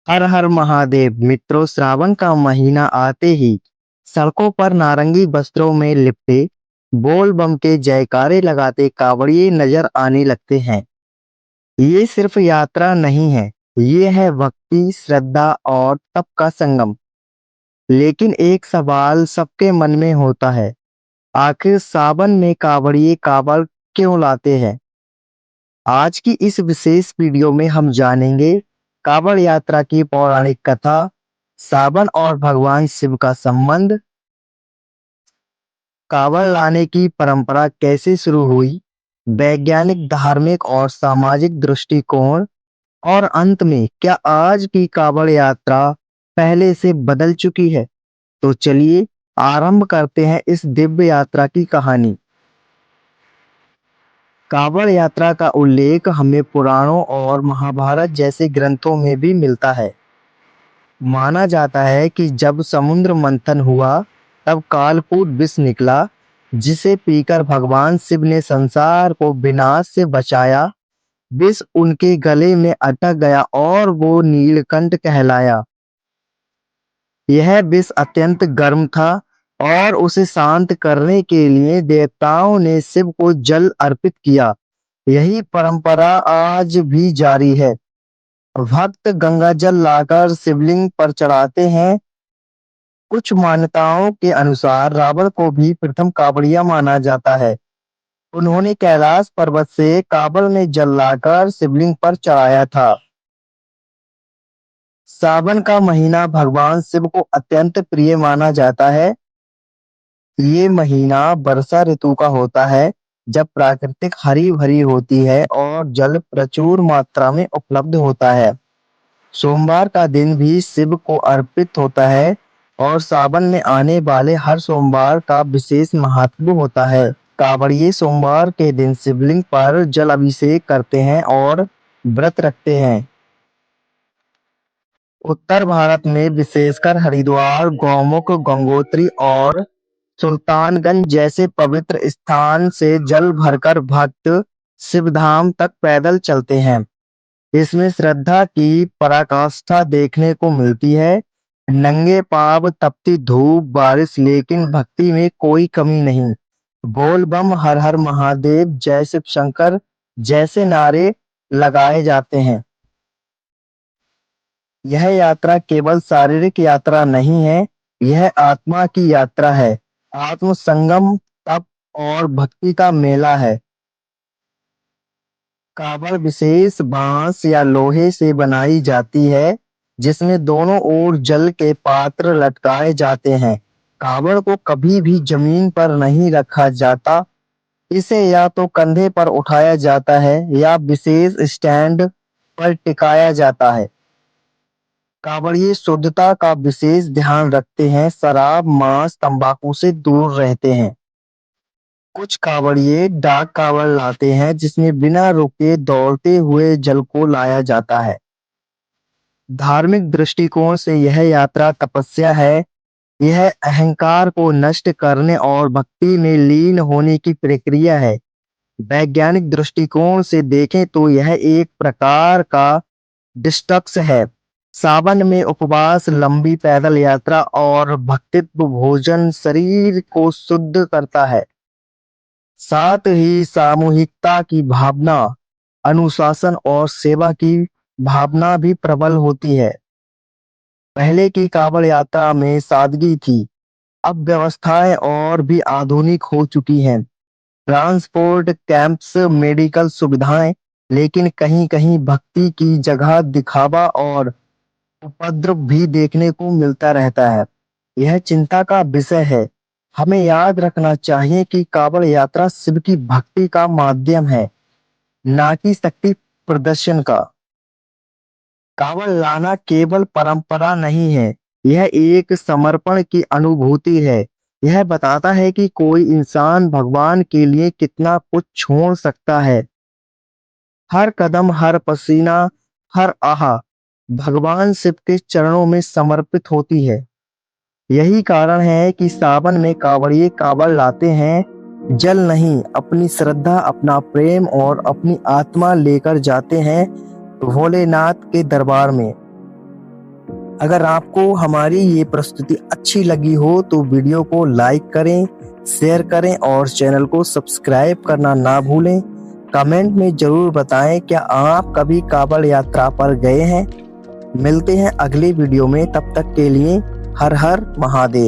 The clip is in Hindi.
हर हर महादेव मित्रों, श्रावण का महीना आते ही सड़कों पर नारंगी वस्त्रों में लिपटे बोल बम के जयकारे लगाते कांवड़िए नजर आने लगते हैं। ये सिर्फ यात्रा नहीं है, ये है भक्ति, श्रद्धा और तप का संगम। लेकिन एक सवाल सबके मन में होता है, आखिर सावन में कांवड़िए कांवड़ क्यों लाते हैं? आज की इस विशेष वीडियो में हम जानेंगे कांवड़ यात्रा की पौराणिक कथा, सावन और भगवान शिव का संबंध, कांवड़ लाने की परंपरा कैसे शुरू हुई, वैज्ञानिक, धार्मिक और सामाजिक दृष्टिकोण, और अंत में क्या आज की कांवड़ यात्रा पहले से बदल चुकी है? तो चलिए आरंभ करते हैं इस दिव्य यात्रा की कहानी। कांवड़ यात्रा का उल्लेख हमें पुराणों और महाभारत जैसे ग्रंथों में भी मिलता है। माना जाता है कि जब समुद्र मंथन हुआ, तब कालकूट विष निकला, जिसे पीकर भगवान शिव ने संसार को विनाश से बचाया। विष उनके गले में अटक गया और वो नीलकंठ कहलाया। यह विष अत्यंत गर्म था और उसे शांत करने के लिए देवताओं ने शिव को जल अर्पित किया। यही परंपरा आज भी जारी है। भक्त गंगा जल लाकर शिवलिंग पर चढ़ाते हैं। कुछ मान्यताओं के अनुसार रावण को भी प्रथम कांवड़िया माना जाता है। उन्होंने कैलाश पर्वत से कांवड़ में जल लाकर शिवलिंग पर चढ़ाया था। सावन का महीना भगवान शिव को अत्यंत प्रिय माना जाता है। ये महीना वर्षा ऋतु का होता है, जब प्राकृतिक हरी भरी होती है और जल प्रचुर मात्रा में उपलब्ध होता है। सोमवार का दिन भी शिव को अर्पित होता है और सावन में आने वाले हर सोमवार का विशेष महत्व होता है। कांवड़िए सोमवार के दिन शिवलिंग पर जल अभिषेक करते हैं और व्रत रखते हैं। उत्तर भारत में विशेषकर हरिद्वार, गौमुख, गंगोत्री और सुल्तानगंज जैसे पवित्र स्थान से जल भरकर भक्त शिवधाम तक पैदल चलते हैं। इसमें श्रद्धा की पराकाष्ठा देखने को मिलती है। नंगे पांव, तपती धूप, बारिश, लेकिन भक्ति में कोई कमी नहीं। बोल बम, हर हर महादेव, जय शिव शंकर जैसे नारे लगाए जाते हैं। यह यात्रा केवल शारीरिक यात्रा नहीं है, यह आत्मा की यात्रा है। आत्म संगम, तप और भक्ति का मेला है। कावड़ विशेष बांस या लोहे से बनाई जाती है, जिसमें दोनों ओर जल के पात्र लटकाए जाते हैं। कावड़ को कभी भी जमीन पर नहीं रखा जाता। इसे या तो कंधे पर उठाया जाता है या विशेष स्टैंड पर टिकाया जाता है। कांवड़िए शुद्धता का विशेष ध्यान रखते हैं, शराब, मांस, तंबाकू से दूर रहते हैं। कुछ कांवड़िए डाक कांवड़ लाते हैं, जिसमें बिना रुके दौड़ते हुए जल को लाया जाता है। धार्मिक दृष्टिकोण से यह यात्रा तपस्या है। यह अहंकार को नष्ट करने और भक्ति में लीन होने की प्रक्रिया है। वैज्ञानिक दृष्टिकोण से देखें तो यह एक प्रकार का डिटॉक्स है। सावन में उपवास, लंबी पैदल यात्रा और भक्तित्व भोजन शरीर को शुद्ध करता है। साथ ही सामूहिकता की भावना, अनुशासन और सेवा की भावना भी प्रबल होती है। पहले की कांवड़ यात्रा में सादगी थी, अब व्यवस्थाएं और भी आधुनिक हो चुकी हैं। ट्रांसपोर्ट, कैंप्स, मेडिकल सुविधाएं, लेकिन कहीं-कहीं भक्ति की जगह दिखावा और उपद्रव भी देखने को मिलता रहता है। यह चिंता का विषय है। हमें याद रखना चाहिए कि कांवड़ यात्रा शिव की भक्ति का माध्यम है, ना कि शक्ति प्रदर्शन का। कांवड़ लाना केवल परंपरा नहीं है, यह एक समर्पण की अनुभूति है। यह बताता है कि कोई इंसान भगवान के लिए कितना कुछ छोड़ सकता है। हर कदम, हर पसीना, हर आह भगवान शिव के चरणों में समर्पित होती है। यही कारण है कि सावन में कांवड़िए कांवड़ लाते हैं। जल नहीं, अपनी श्रद्धा, अपना प्रेम और अपनी आत्मा लेकर जाते हैं भोलेनाथ के दरबार में। अगर आपको हमारी ये प्रस्तुति अच्छी लगी हो तो वीडियो को लाइक करें, शेयर करें और चैनल को सब्सक्राइब करना ना भूलें। कमेंट में जरूर बताएं क्या आप कभी कांवड़ यात्रा पर गए हैं। मिलते हैं अगले वीडियो में, तब तक के लिए हर हर महादेव।